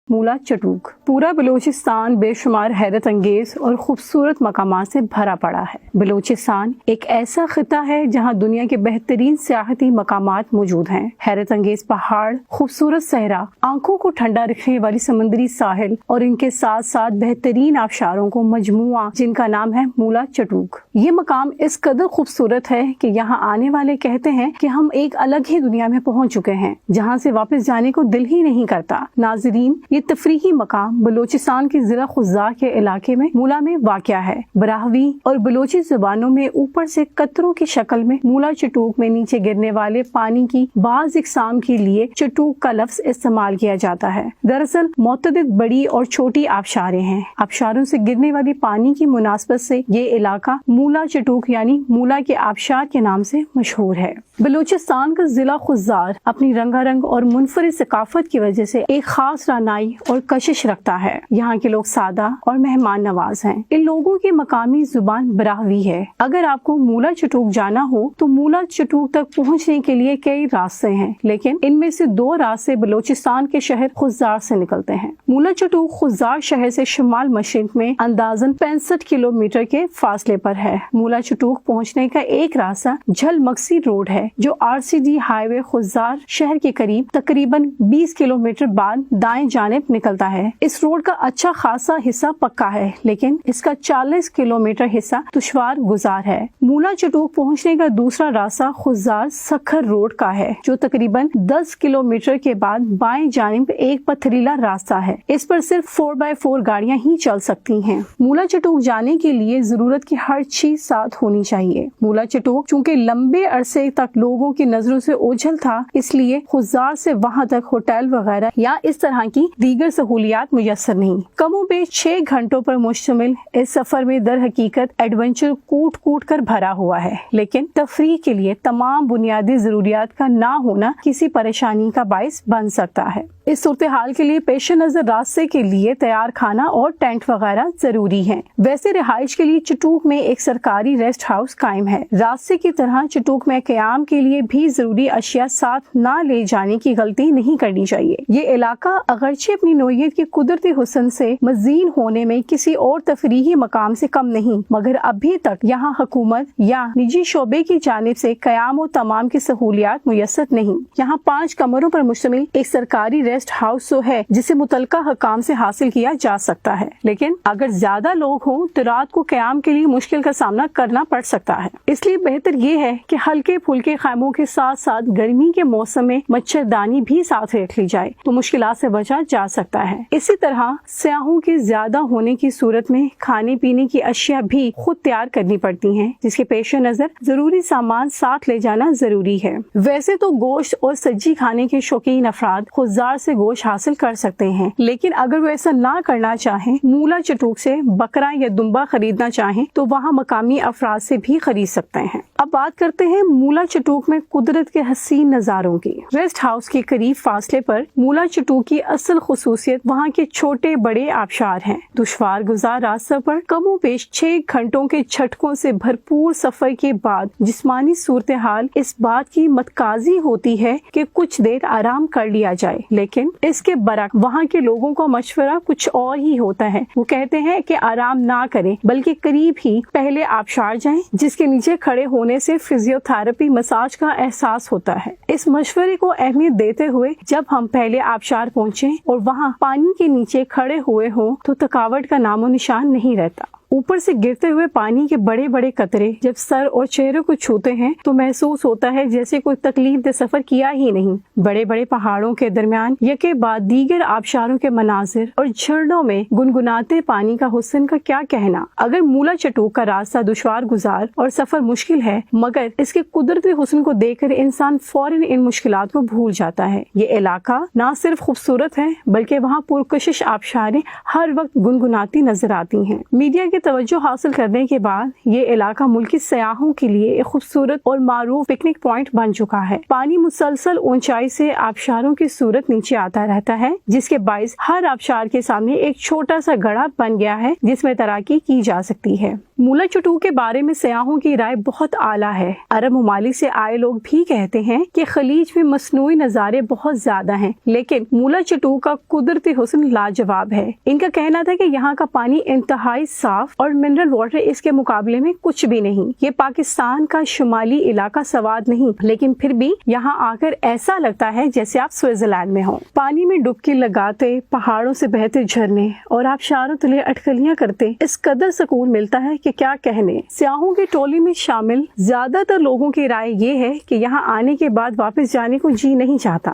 مولا چٹوک۔ پورا بلوچستان بے شمار حیرت انگیز اور خوبصورت مقامات سے بھرا پڑا ہے۔ بلوچستان ایک ایسا خطہ ہے جہاں دنیا کے بہترین سیاحتی مقامات موجود ہیں۔ حیرت انگیز پہاڑ، خوبصورت صحرا، آنکھوں کو ٹھنڈا رکھنے والی سمندری ساحل اور ان کے ساتھ ساتھ بہترین آبشاروں کو مجموعہ جن کا نام ہے مولا چٹوک۔ یہ مقام اس قدر خوبصورت ہے کہ یہاں آنے والے کہتے ہیں کہ ہم ایک الگ ہی دنیا میں پہنچ چکے ہیں جہاں سے واپس جانے کو دل ہی نہیں کرتا۔ ناظرین، یہ تفریحی مقام بلوچستان کے ضلع خضار کے علاقے میں مولا میں واقع ہے۔ براہوی اور بلوچی زبانوں میں اوپر سے قطروں کی شکل میں مولا چٹوک میں نیچے گرنے والے پانی کی بعض اقسام کے لیے چٹوک کا لفظ استعمال کیا جاتا ہے۔ دراصل متعدد بڑی اور چھوٹی آبشاریں ہیں۔ آبشاروں سے گرنے والی پانی کی مناسبت سے یہ علاقہ مولا چٹوک یعنی مولا کے آبشار کے نام سے مشہور ہے۔ بلوچستان کا ضلع خضار اپنی رنگا رنگ اور منفرد ثقافت کی وجہ سے ایک خاص رعنائی اور کشش رکھتا ہے۔ یہاں کے لوگ سادہ اور مہمان نواز ہیں۔ ان لوگوں کی مقامی زبان براہوی ہے۔ اگر آپ کو مولا چٹوک جانا ہو تو مولا چٹوک تک پہنچنے کے لیے کئی راستے ہیں، لیکن ان میں سے 2 راستے بلوچستان کے شہر خضار سے نکلتے ہیں۔ مولا چٹوک خضار شہر سے شمال مشرق میں اندازاً 65 کلومیٹر کے فاصلے پر ہے۔ مولا چٹوک پہنچنے کا ایک راستہ جھل مکسی روڈ ہے جو RCD ہائی وے خضار شہر کے قریب تقریباً 20 کلومیٹر بعد دائیں جانب نکلتا ہے۔ اس روڈ کا اچھا خاصا حصہ پکا ہے، لیکن اس کا 40 کلومیٹر حصہ دشوار گزار ہے۔ مولا چٹوک پہنچنے کا دوسرا راستہ خضار سکھر روڈ کا ہے جو تقریباً 10 کلومیٹر کے بعد بائیں جانب ایک پتھریلا راستہ ہے۔ اس پر صرف 4x4 گاڑیاں ہی چل سکتی ہیں۔ مولا چٹوک جانے کے لیے ضرورت کی ہر چیز ساتھ ہونی چاہیے۔ مولا چٹوک چونکہ لمبے عرصے تک لوگوں کی نظروں سے اوجھل تھا، اس لیے خضار سے وہاں تک ہوٹل وغیرہ یا اس طرح کی دیگر سہولیات میسر نہیں۔ کم و بیش 6 گھنٹوں پر مشتمل اس سفر میں در حقیقت ایڈونچر کوٹ کوٹ کر بھرا ہوا ہے، لیکن تفریح کے لیے تمام بنیادی ضروریات کا نہ ہونا کسی پریشانی کا باعث بن سکتا ہے۔ اس صورتحال کے لیے پیش نظر راستے کے لیے تیار کھانا اور ٹینٹ وغیرہ ضروری ہیں۔ ویسے رہائش کے لیے چٹوک میں ایک سرکاری ریسٹ ہاؤس قائم ہے۔ راستے کی طرح چٹوک میں قیام کے لیے بھی ضروری اشیاء ساتھ نہ لے جانے کی غلطی نہیں کرنی چاہیے۔ یہ علاقہ اگرچہ اپنی نوعیت کے قدرتی حسن سے مزین ہونے میں کسی اور تفریحی مقام سے کم نہیں، مگر ابھی تک یہاں حکومت یا نجی شعبے کی جانب سے قیام و تمام کی سہولیات میسر نہیں۔ یہاں 5 کمروں پر مشتمل ایک سرکاری ریسٹ ہاؤس تو ہے جسے متعلقہ حکام سے حاصل کیا جا سکتا ہے، لیکن اگر زیادہ لوگ ہوں تو رات کو قیام کے لیے مشکل کا سامنا کرنا پڑ سکتا ہے۔ اس لیے بہتر یہ ہے کہ ہلکے پھلکے خیموں کے ساتھ ساتھ گرمی کے موسم میں مچھردانی بھی ساتھ رکھ لی جائے تو مشکلات سے بچا جا سکتا ہے۔ اسی طرح سیاحوں کے زیادہ ہونے کی صورت میں کھانے پینے کی اشیاء بھی خود تیار کرنی پڑتی ہیں، جس کے پیش نظر ضروری سامان ساتھ لے جانا ضروری ہے۔ ویسے تو گوشت اور سبزی کھانے کے شوقین افراد خضار سے گوشت حاصل کر سکتے ہیں، لیکن اگر وہ ایسا نہ کرنا چاہیں، مولا چٹوک سے بکرا یا دمبا خریدنا چاہیں تو وہاں مقامی افراد سے بھی خرید سکتے ہیں۔ اب بات کرتے ہیں مولا چٹوک میں قدرت کے حسین نظاروں کی۔ ریسٹ ہاؤس کے قریب فاصلے پر مولا چٹوک کی اصل خصوصیت وہاں کے چھوٹے بڑے آبشار ہیں۔ دشوار گزار راستہ پر کم و بیش 6 گھنٹوں کے جھٹکوں سے بھرپور سفر کے بعد جسمانی صورتحال اس بات کی متقاضی ہوتی ہے کہ کچھ دیر آرام کر لیا جائے، لیکن اس کے برعکس وہاں کے لوگوں کا مشورہ کچھ اور ہی ہوتا ہے۔ وہ کہتے ہیں کہ آرام نہ کریں بلکہ قریب ہی پہلے آبشار جائیں، جس کے نیچے کھڑے ہونے سے فزیو تھراپی مساج کا احساس ہوتا ہے۔ اس مشورے کو اہمیت دیتے ہوئے جب ہم پہلے آبشار پہنچیں اور وہاں پانی کے نیچے کھڑے ہوئے ہوں تو تھکاوٹ کا نام و نشان نہیں رہتا۔ اوپر سے گرتے ہوئے پانی کے بڑے بڑے قطرے جب سر اور چہرے کو چھوتے ہیں تو محسوس ہوتا ہے جیسے کوئی تکلیف دہ سفر کیا ہی نہیں۔ بڑے بڑے پہاڑوں کے درمیان یکے بعد دیگر آبشاروں کے مناظر اور جھرنوں میں گنگناتے پانی کا حسن کا کیا کہنا۔ اگر مولا چٹوک کا راستہ دشوار گزار اور سفر مشکل ہے، مگر اس کے قدرتی حسن کو دیکھ کر انسان فوراً ان مشکلات کو بھول جاتا ہے۔ یہ علاقہ نہ صرف خوبصورت ہے بلکہ وہاں پرکشش آبشاریں ہر وقت گنگناتی نظر آتی ہیں۔ میڈیا کے توجہ حاصل کرنے کے بعد یہ علاقہ ملکی سیاحوں کے لیے ایک خوبصورت اور معروف پکنک پوائنٹ بن چکا ہے۔ پانی مسلسل اونچائی سے آبشاروں کی صورت نیچے آتا رہتا ہے، جس کے باعث ہر آبشار کے سامنے ایک چھوٹا سا گڑھا بن گیا ہے جس میں تیراکی کی جا سکتی ہے۔ مولا چٹو کے بارے میں سیاحوں کی رائے بہت اعلیٰ ہے۔ عرب ممالک سے آئے لوگ بھی کہتے ہیں کہ خلیج میں مصنوعی نظارے بہت زیادہ ہیں، لیکن مولا چٹو کا قدرتی حسن لاجواب ہے۔ ان کا کہنا تھا کہ یہاں کا پانی انتہائی صاف اور منرل واٹر اس کے مقابلے میں کچھ بھی نہیں۔ یہ پاکستان کا شمالی علاقہ سواد نہیں، لیکن پھر بھی یہاں آ کر ایسا لگتا ہے جیسے آپ سوئٹزرلینڈ میں ہوں۔ پانی میں ڈبکی لگاتے، پہاڑوں سے بہتے جھرنے اور آبشاروں تلے اٹکلیاں کرتے اس قدر سکون ملتا ہے کہ کیا کہنے۔ سیاحوں کی ٹولی میں شامل زیادہ تر لوگوں کی رائے یہ ہے کہ یہاں آنے کے بعد واپس جانے کو جی نہیں چاہتا۔